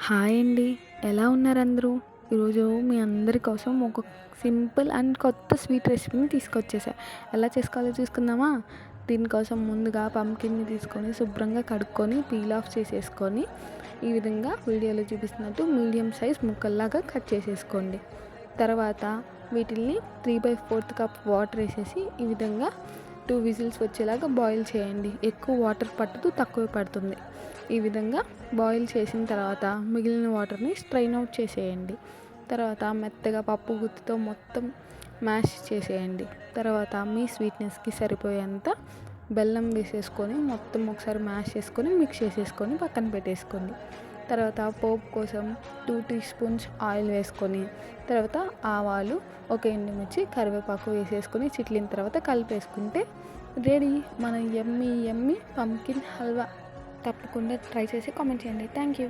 Hi అండి. ఎలా ఉన్నారు అందరూ? ఈరోజు మీ అందరి కోసం ఒక సింపుల్ అండ్ కొత్త స్వీట్ రెసిపీని తీసుకొచ్చేసా. ఎలా చేసుకోవాలో చూసుకుందామా? దీనికోసం ముందుగా పంకిన్ని తీసుకొని శుభ్రంగా కడుక్కొని పీల్ ఆఫ్ చేసేసుకొని ఈ విధంగా వీడియోలో చూపిస్తున్నట్టు మీడియం సైజ్ ముక్కల్లాగా కట్ చేసేసుకోండి. తర్వాత వీటిల్ని 3/4 కప్ వాటర్ వేసేసి ఈ విధంగా 2 విజిల్స్ వచ్చేలాగా బాయిల్ చేయండి. ఎక్కువ వాటర్ పట్టదు, తక్కువ పడుతుంది. ఈ విధంగా బాయిల్ చేసిన తర్వాత మిగిలిన వాటర్ని స్ట్రైన్ అవుట్ చేసేయండి. తర్వాత మెత్తగా పప్పు గుత్తితో మొత్తం మ్యాష్ చేసేయండి. తర్వాత మీ స్వీట్నెస్కి సరిపోయేంత బెల్లం వేసేసుకొని మొత్తం ఒకసారి మ్యాష్ చేసుకొని మిక్స్ చేసేసుకొని పక్కన పెట్టేసుకోండి. తర్వాత పోపు కోసం 2 టీ స్పూన్స్ ఆయిల్ వేసుకొని తర్వాత ఆవాలు, ఒక ఎండుమిర్చి, కరివేపాకు వేసేసుకొని చిట్లిన తర్వాత కలిపేసుకుంటే రెడీ మన యమ్మీ యమ్మీ పంకిన్ హల్వా. తప్పకుండా ట్రై చేసి కామెంట్ చేయండి. Thank you.